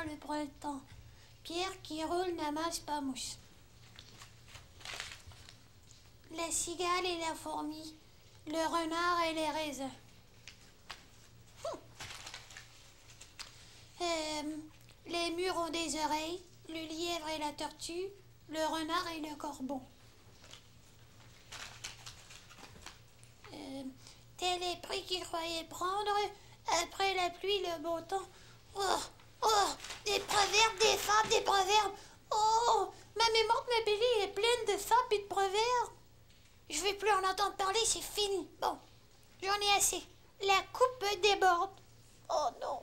sent le printemps. Pierre qui roule n'amasse pas mousse. La cigale et la fourmi, le renard et les raisins. Les murs ont des oreilles, le lièvre et la tortue, le renard et le corbeau. Tel est prix qu'ils croyaient prendre, après la pluie, le beau temps. Des proverbes, des fables, des proverbes. Oh, ma mémoire de ma Billy est pleine de fables et de proverbes. Je ne vais plus en entendre parler, c'est fini. Bon, j'en ai assez. La coupe déborde. Oh non.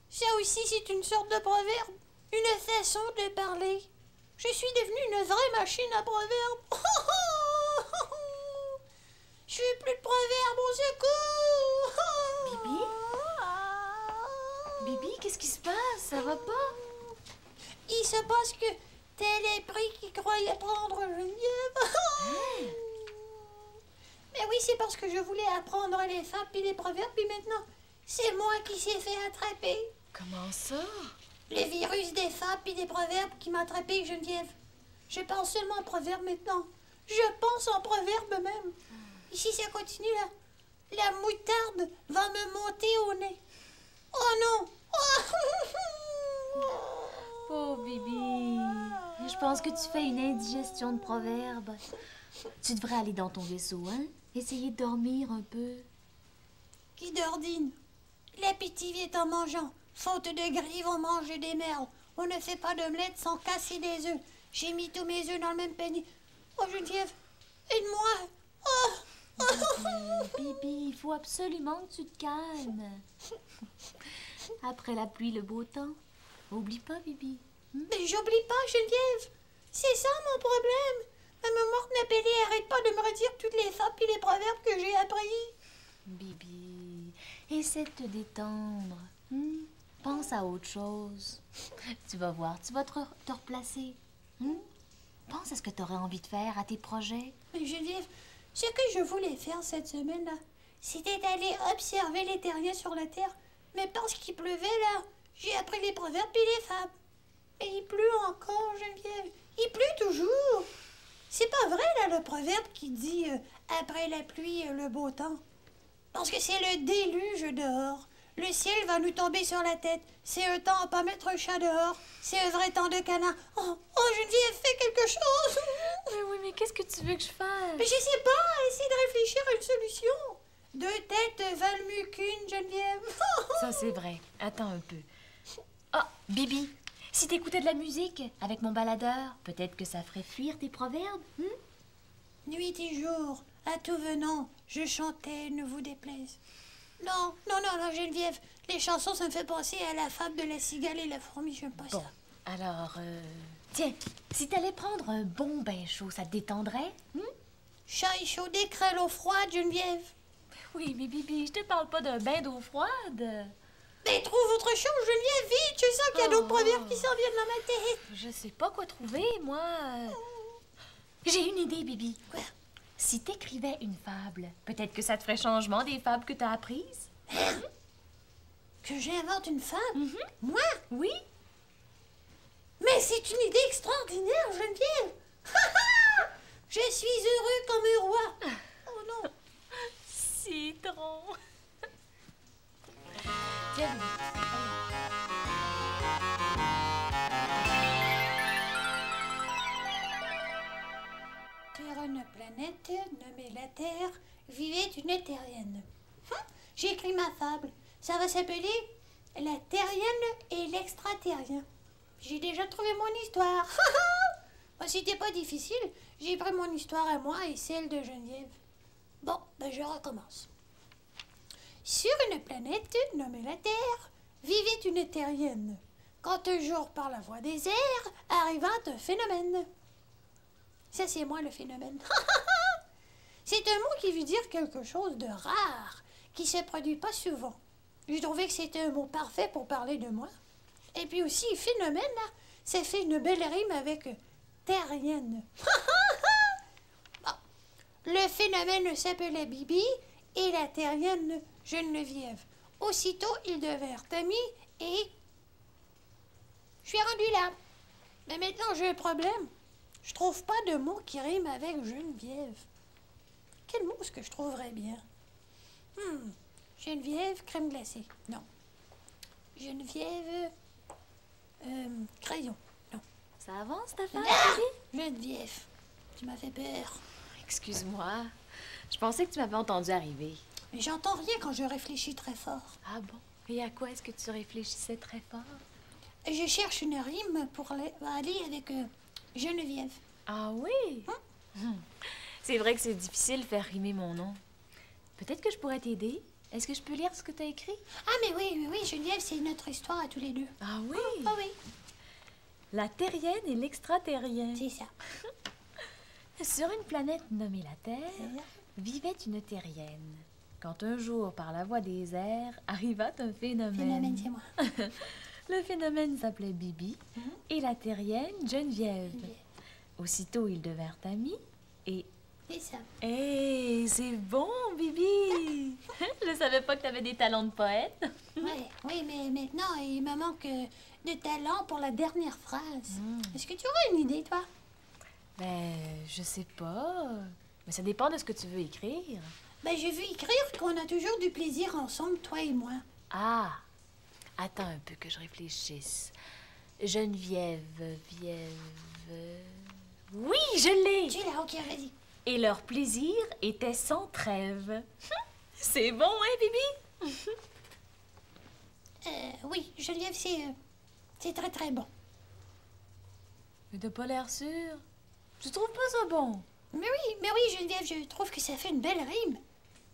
Ça aussi, c'est une sorte de proverbe. Une façon de parler. Je suis devenue une vraie machine à proverbes. Je veux plus de proverbes, au secours. Bibi? Bibi, qu'est-ce qui se passe? Ça va pas? Il se passe que tel est pris qui croyait prendre Geneviève. Mais oui, c'est parce que je voulais apprendre les fables et les proverbes, puis maintenant, c'est moi qui s'est fait attraper. Comment ça? Le virus des fables et des proverbes qui m'a attrapé, Geneviève. Je pense seulement en proverbes maintenant. Je pense en proverbes même. Et si ça continue, là, la moutarde va me monter au nez. Oh non! Pauvre Bibi. Je pense que tu fais une indigestion de proverbes. Tu devrais aller dans ton vaisseau, hein? Essayer de dormir un peu. Qui d'ordine? L'appétit vient en mangeant. Faute de grives, on mange des merles. On ne fait pas d'omelette sans casser des œufs. J'ai mis tous mes œufs dans le même panier. Oh, Geneviève, aide-moi! Bibi, il faut absolument que tu te calmes. Après la pluie, le beau temps. Oublie pas, Bibi. Mais j'oublie pas, Geneviève. C'est ça mon problème. Ma mémoire Napelli arrête pas de me redire toutes les fables et les proverbes que j'ai appris. Bibi, essaie de te détendre. Pense à autre chose. Tu vas voir, tu vas te replacer. Pense à ce que tu aurais envie de faire, à tes projets. Mais Geneviève, ce que je voulais faire cette semaine-là, c'était d'aller observer les terriens sur la terre. Mais parce qu'il pleuvait, là, j'ai appris les proverbes et les fables. Mais il pleut encore, Geneviève. Il pleut toujours. C'est pas vrai, là, le proverbe qui dit après la pluie, le beau temps. Parce que c'est le déluge dehors. Le ciel va nous tomber sur la tête. C'est un temps à pas mettre un chat dehors. C'est un vrai temps de canard. Oh, Geneviève, fais quelque chose. Mais oui, mais qu'est-ce que tu veux que je fasse? Mais je sais pas, essaie de réfléchir à une solution. Deux têtes valent mieux qu'une, Geneviève. Ça, c'est vrai. Attends un peu. Oh, Bibi, si t'écoutais de la musique avec mon baladeur, peut-être que ça ferait fuir tes proverbes. Nuit et jour, à tout venant, je chantais, ne vous déplaise. Non, Geneviève, les chansons, ça me fait penser à la fable de la cigale et la fourmi, j'aime pas ça. Alors, tiens, si t'allais prendre un bon bain chaud, ça te détendrait? Chat échaudé, crêle l'eau froide, Geneviève. Oui, mais Bibi, je te parle pas d'un bain d'eau froide. Mais trouve autre chose, Geneviève, vite, je sens qu'il y a d'autres proverbes qui s'en viennent dans ma tête. Je sais pas quoi trouver, moi. J'ai une idée, Bibi. Quoi? Si t'écrivais une fable, peut-être que ça te ferait changement des fables que t'as apprises. Que j'invente une fable? Moi? Oui? Mais c'est une idée extraordinaire, Geneviève. Je suis heureux comme un roi. Oh non. Citron. Tiens, Sur une planète nommée la Terre vivait une terrienne. J'ai écrit ma fable. Ça va s'appeler La terrienne et l'extraterrien. J'ai déjà trouvé mon histoire. C'était pas difficile. J'ai pris mon histoire à moi et celle de Geneviève. Bon, je recommence. Sur une planète nommée la Terre vivait une terrienne. Quand un jour, par la voie des airs, arriva un phénomène. Ça, c'est moi, le phénomène. C'est un mot qui veut dire quelque chose de rare, qui se produit pas souvent. J'ai trouvé que c'était un mot parfait pour parler de moi. Et puis aussi, phénomène, là, ça fait une belle rime avec terrienne. Bon. Le phénomène s'appelait Bibi et la terrienne Geneviève. Aussitôt, ils devinrent amis et je suis rendue là. Mais maintenant, j'ai un problème. Je trouve pas de mot qui rime avec Geneviève. Quel mot est-ce que je trouverais bien? Geneviève, crème glacée. Non. Geneviève, crayon. Non. Ça avance, ta femme, Ah! Bibi? Geneviève, tu m'as fait peur. Excuse-moi. Je pensais que tu m'avais entendu arriver. Mais j'entends rien quand je réfléchis très fort. Ah bon? Et à quoi est-ce que tu réfléchissais très fort? Je cherche une rime pour aller avec Geneviève. Ah oui? C'est vrai que c'est difficile de faire rimer mon nom. Peut-être que je pourrais t'aider. Est-ce que je peux lire ce que tu as écrit? Ah, mais oui, Geneviève, c'est notre histoire à tous les deux. Ah oui? Ah oui, La terrienne et l'extraterrien. c'est ça. Sur une planète nommée la Terre, vivait une terrienne. Quand un jour, par la voie des airs, arriva un phénomène. Phénomène, c'est moi. Le phénomène s'appelait Bibi et la terrienne Geneviève. Aussitôt, ils devinrent amis et... C'est ça. Hé, c'est bon, Bibi! Je savais pas que t'avais des talents de poète. Ouais, oui, mais maintenant, il me manque de talent pour la dernière phrase. Est-ce que tu aurais une idée, toi? Ben, je sais pas. Mais ça dépend de ce que tu veux écrire. Ben, j'ai vu écrire qu'on a toujours du plaisir ensemble, toi et moi. Ah! Attends un peu que je réfléchisse. Geneviève, Oui, je l'ai! Tu l'as, ok, vas-y. Et leur plaisir était sans trêve. C'est bon, hein, Bibi? Oui, Geneviève, c'est très très bon. Mais t'as pas l'air sûr. Tu trouves pas ça bon? Mais oui, Geneviève, je trouve que ça fait une belle rime.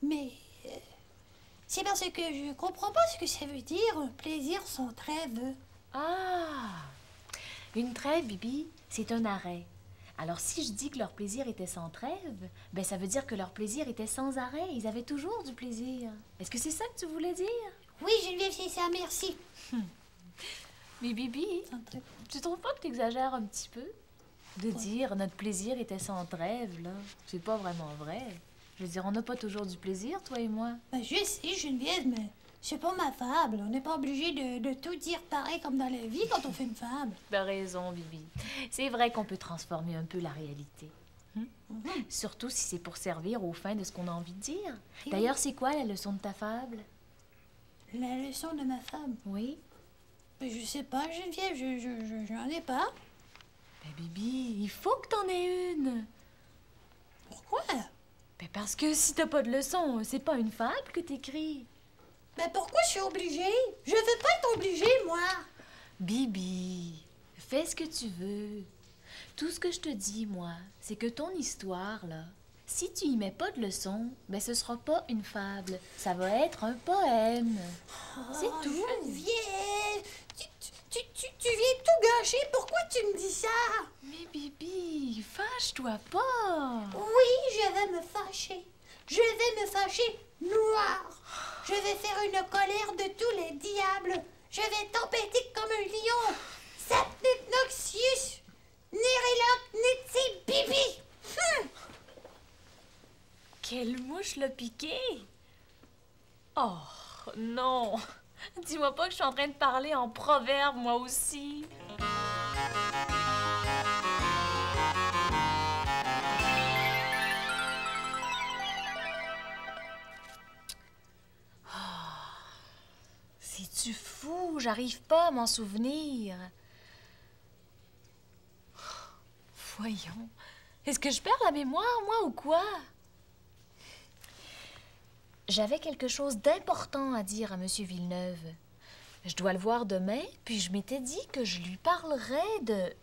Mais c'est parce que je comprends pas ce que ça veut dire, un plaisir sans trêve. Ah! Une trêve, Bibi, c'est un arrêt. Alors, si je dis que leur plaisir était sans trêve, ben ça veut dire que leur plaisir était sans arrêt. Ils avaient toujours du plaisir. Est-ce que c'est ça que tu voulais dire? Oui, Geneviève, c'est ça, merci. Mais Bibi, tu trouves pas que tu exagères un petit peu? De dire notre plaisir était sans trêve, là, c'est pas vraiment vrai. Je veux dire, on n'a pas toujours du plaisir, toi et moi. Ben, je sais, Geneviève, mais c'est pas ma fable. On n'est pas obligé de tout dire pareil comme dans la vie quand on fait une fable. T'as raison, Bibi. C'est vrai qu'on peut transformer un peu la réalité. Surtout si c'est pour servir aux fins de ce qu'on a envie de dire. Oui. D'ailleurs, c'est quoi la leçon de ta fable? La leçon de ma femme. Oui? Ben, je sais pas, Geneviève, j'en ai pas. Ben, Bibi, il faut que t'en aies une. Pourquoi? Ben, parce que si t'as pas de leçon, c'est pas une fable que t'écris. Ben, pourquoi je suis obligée? Je veux pas être obligée, moi. Bibi, fais ce que tu veux. Tout ce que je te dis, moi, c'est que ton histoire, là, si tu y mets pas de leçon, ben ce sera pas une fable. Ça va être un poème. C'est tout. Geneviève, tu viens tout gâcher. Pourquoi tu me dis ça? Mais Bibi, fâche-toi pas. Oui, je vais me fâcher. Je vais me fâcher noir. Je vais faire une colère de tous les diables. Je vais tempêter comme un lion. Sapnip Noxius, Nériloc, Nitsi, Bibi. Quelle mouche l'a piqué? Oh, non. Dis-moi pas que je suis en train de parler en proverbe, moi aussi. C'est-tu fou? J'arrive pas à m'en souvenir. Voyons. Est-ce que je perds la mémoire, moi, ou quoi? J'avais quelque chose d'important à dire à M. Villeneuve. Je dois le voir demain, puis je m'étais dit que je lui parlerais de...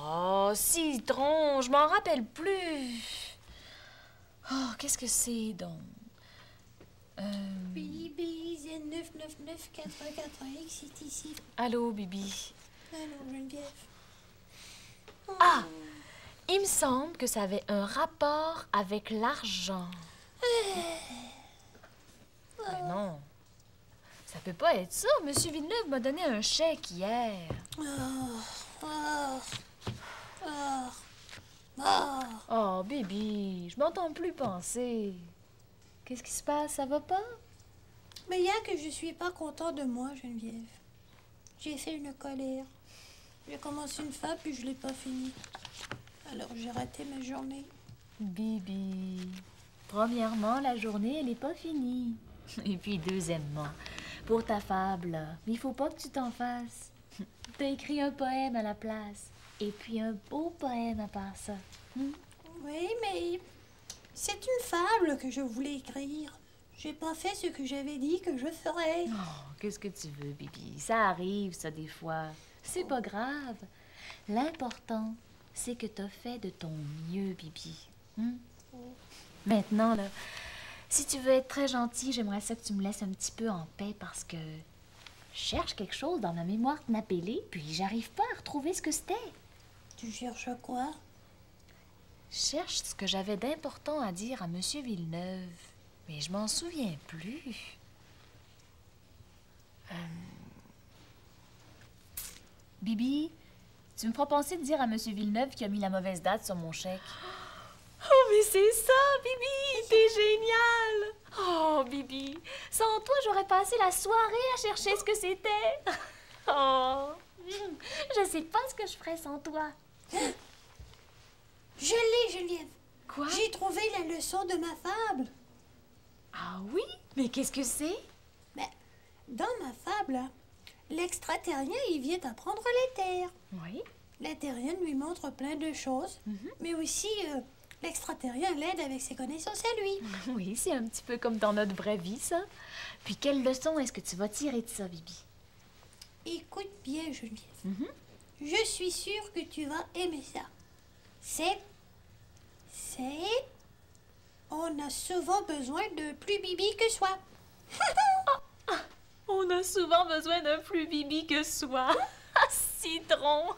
Oh, citron, je m'en rappelle plus. Oh, qu'est-ce que c'est donc? Bibi, Z99984X, c'est ici. Allô, Bibi. Allô, Geneviève. Ah! Il me semble que ça avait un rapport avec l'argent. Mais non. Ça peut pas être ça. Monsieur Villeneuve m'a donné un chèque hier. Oh, Bibi, je m'entends plus penser. Qu'est-ce qui se passe? Ça va pas? Mais il y a que je suis pas content de moi, Geneviève. J'ai fait une colère. J'ai commencé une fable puis je l'ai pas finie. Alors j'ai raté ma journée. Bibi, premièrement, la journée, elle n'est pas finie. Et puis, deuxièmement, pour ta fable, il faut pas que tu t'en fasses. T'as écrit un poème à la place. Et puis un beau poème à part ça. Oui, mais c'est une fable que je voulais écrire. J'ai pas fait ce que j'avais dit que je ferais. Oh, qu'est-ce que tu veux, Bibi? Ça arrive, ça, des fois. C'est pas grave. L'important, c'est que t'as fait de ton mieux, Bibi. Maintenant, là, si tu veux être très gentil, j'aimerais ça que tu me laisses un petit peu en paix parce que je cherche quelque chose dans ma mémoire napellée, puis j'arrive pas à retrouver ce que c'était. Tu cherches quoi? Je cherche ce que j'avais d'important à dire à M. Villeneuve, mais je m'en souviens plus. Bibi, tu me feras penser de dire à M. Villeneuve qu'il a mis la mauvaise date sur mon chèque. Oh, mais c'est ça, Bibi! T'es génial! Oh, Bibi, sans toi, j'aurais passé la soirée à chercher ce que c'était. Oh, je sais pas ce que je ferais sans toi. Je l'ai, Geneviève. Quoi? J'ai trouvé la leçon de ma fable. Ah oui? Mais qu'est-ce que c'est? Mais dans ma fable, l'extraterrien, il vient apprendre les terres. Oui. La terrienne lui montre plein de choses, mais aussi l'extraterrien l'aide avec ses connaissances à lui. Oui, c'est un petit peu comme dans notre vraie vie, ça. Puis quelle leçon est-ce que tu vas tirer de ça, Bibi? Écoute bien, Geneviève. Je suis sûre que tu vas aimer ça. On a souvent besoin de plus Bibi que soi. On a souvent besoin d'un plus Bibi que soi. Citron!